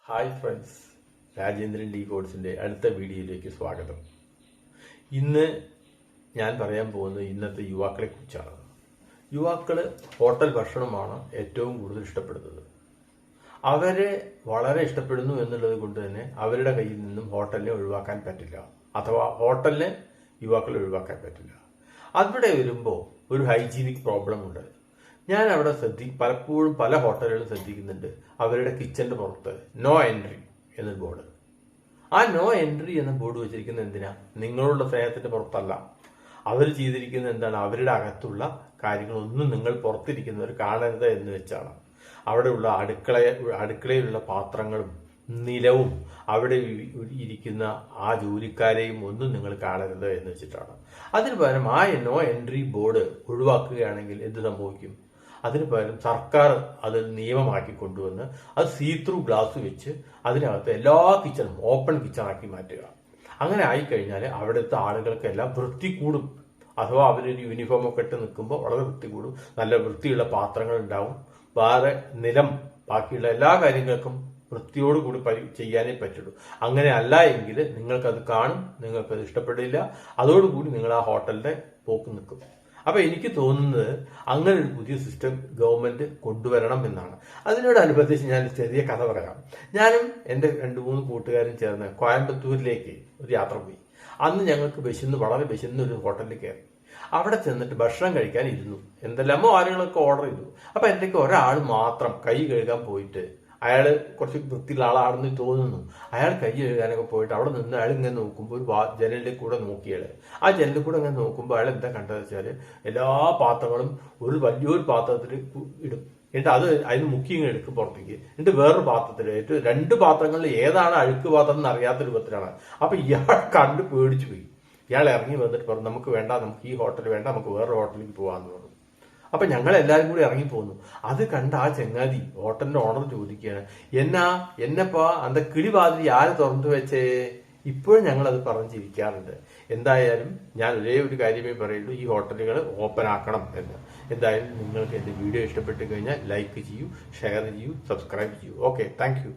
Hi friends, Rajendran D കോഡ്സിൻ്റെ അടുത്ത വീഡിയോയിലേക്ക് സ്വാഗതം. ഇന്ന് ഞാൻ പറയാൻ പോകുന്നത് ഇന്നത്തെ യുവാക്കളെ കുറിച്ചാണ്. യുവാക്കൾ ഹോട്ടൽ ഭക്ഷണമാണ് ഏറ്റവും കൂടുതൽ ഇഷ്ടപ്പെടുന്നത്. അവരെ വളരെ ഇഷ്ടപ്പെടുന്നു എന്നുള്ളത് കൊണ്ട് തന്നെ അവരുടെ കയ്യിൽ നിന്നും ഹോട്ടലിനെ ഒഴിവാക്കാൻ പറ്റില്ല, അഥവാ ഹോട്ടലിനെ യുവാക്കളെ ഒഴിവാക്കാൻ പറ്റില്ല. അവിടെ വരുമ്പോൾ ഒരു ഹൈജീനിക് പ്രോബ്ലം ഉണ്ട്. ഞാൻ അവിടെ പലപ്പോഴും പല ഹോട്ടലുകളും ശ്രദ്ധിക്കുന്നുണ്ട്, അവരുടെ കിച്ചന്റെ പുറത്ത് നോ എൻട്രി എന്നൊരു ബോർഡ്. ആ നോ എൻട്രി എന്ന ബോർഡ് വെച്ചിരിക്കുന്നത് എന്തിനാ? നിങ്ങളുള്ള സ്നേഹത്തിന്റെ പുറത്തല്ല. അവർ ചെയ്തിരിക്കുന്നത് എന്താണ്? അവരുടെ അകത്തുള്ള കാര്യങ്ങളൊന്നും നിങ്ങൾ പുറത്തിരിക്കുന്നവർ കാണരുത് എന്ന് വെച്ചാണ്. അവിടെയുള്ള അടുക്കളയിലുള്ള പാത്രങ്ങളും നിലവും അവിടെ ഇരിക്കുന്ന ആ ജോലിക്കാരെയും ഒന്നും നിങ്ങൾ കാണരുത് എന്ന് വെച്ചിട്ടാണ്. അതിന് പകരം ആ നോ എൻട്രി ബോർഡ് ഒഴിവാക്കുകയാണെങ്കിൽ എന്ത് സംഭവിക്കും? അതിന് പകരം സർക്കാർ അത് നിയമമാക്കി കൊണ്ടുവന്ന് അത് സീത്രൂ ഗ്ലാസ് വെച്ച് അതിനകത്ത് എല്ലാ കിച്ചണും ഓപ്പൺ കിച്ചണാക്കി മാറ്റുക. അങ്ങനെ ആയിക്കഴിഞ്ഞാൽ അവിടുത്തെ ആളുകൾക്കെല്ലാം വൃത്തി കൂടും. അഥവാ അവരൊരു യൂണിഫോം ഒക്കെ ഇട്ട് നിൽക്കുമ്പോൾ വളരെ വൃത്തി കൂടും. നല്ല വൃത്തിയുള്ള പാത്രങ്ങൾ ഉണ്ടാവും. വേറെ നിലം, ബാക്കിയുള്ള എല്ലാ കാര്യങ്ങൾക്കും വൃത്തിയോടുകൂടി ചെയ്യാനേ പറ്റുള്ളൂ. അങ്ങനെ അല്ല എങ്കിൽ നിങ്ങൾക്കത് കാണും, നിങ്ങൾക്കത് ഇഷ്ടപ്പെടില്ല. അതോടുകൂടി നിങ്ങൾ ആ ഹോട്ടലിന്റെ പോക്ക് നിൽക്കും. അപ്പൊ എനിക്ക് തോന്നുന്നത് അങ്ങനെ ഒരു പുതിയ സിസ്റ്റം ഗവൺമെന്റ് കൊണ്ടുവരണം എന്നാണ്. അതിനോടനുബന്ധിച്ച് ഞാൻ ചെറിയ കഥ പറയാം. ഞാനും എൻ്റെ 2-3 കൂട്ടുകാരും ചേർന്ന് കോയമ്പത്തൂരിലേക്ക് ഒരു യാത്ര പോയി. അന്ന് ഞങ്ങൾക്ക് വളരെ വിശന്ന് ഒരു ഹോട്ടലിൽ കയറി. അവിടെ ചെന്നിട്ട് ഭക്ഷണം കഴിക്കാൻ ഇരുന്നു. എന്തെല്ലാമോ ആളുകളൊക്കെ ഓർഡർ ചെയ്തു. അപ്പൊ എന്തൊക്കെ ഒരാൾ മാത്രം കൈ കഴുകാൻ പോയിട്ട്, അയാൾ കുറച്ച് വൃത്തിയുള്ള ആളാണെന്ന് തോന്നുന്നു, അയാൾ കൈ കഴുകാനൊക്കെ പോയിട്ട് അവിടെ നിന്ന് അയാൾ ഇങ്ങനെ നോക്കുമ്പോൾ ഒരു ജനലിൽ കൂടെ നോക്കിയാൽ ആ ജനലിൽ കൂടെ ഇങ്ങനെ നോക്കുമ്പോൾ അയാൾ എന്താ കണ്ടതെന്ന് വെച്ചാൽ എല്ലാ പാത്രങ്ങളും ഒരു വലിയൊരു പാത്രത്തിൽ ഇടും. എന്നിട്ട് അതിന് മുക്കി ഇങ്ങനെ എടുക്കും പുറത്തേക്ക്. എന്നിട്ട് വേറൊരു പാത്രത്തിൽ, ഏറ്റവും 2 പാത്രങ്ങളിൽ ഏതാണ് അഴുക്ക് പാത്രം എന്ന് അറിയാത്ത രൂപത്തിലാണ്. അപ്പൊ ഇയാൾ കണ്ട് പേടിച്ചു പോയി. ഇയാൾ ഇറങ്ങി വന്നിട്ട് പറഞ്ഞു, നമുക്ക് വേണ്ട, നമുക്ക് ഈ ഹോട്ടൽ വേണ്ട, നമുക്ക് വേറൊരു ഹോട്ടലിലേക്ക് പോകാമെന്ന് പറഞ്ഞു. അപ്പൊ ഞങ്ങൾ എല്ലാവരും കൂടി ഇറങ്ങി പോന്നു. അത് കണ്ട ആ ചങ്ങാതി ഹോട്ടലിന്റെ ഓണർ ചോദിക്കുകയാണ്, എന്നപ്പാ അന്ത കിളിവാതിൽ ആര് തുറന്നു വെച്ചേ? ഇപ്പോഴും ഞങ്ങൾ അത് പറഞ്ഞിരിക്കാറുണ്ട്. എന്തായാലും ഞാൻ ഒരേ ഒരു കാര്യമേ പറയുള്ളൂ, ഈ ഹോട്ടലുകൾ ഓപ്പൺ ആക്കണം എന്ന്. എന്തായാലും നിങ്ങൾക്ക് എന്റെ വീഡിയോ ഇഷ്ടപ്പെട്ടു കഴിഞ്ഞാൽ ലൈക്ക് ചെയ്യൂ, ഷെയർ ചെയ്യൂ, സബ്സ്ക്രൈബ് ചെയ്യൂ. Okay, thank you.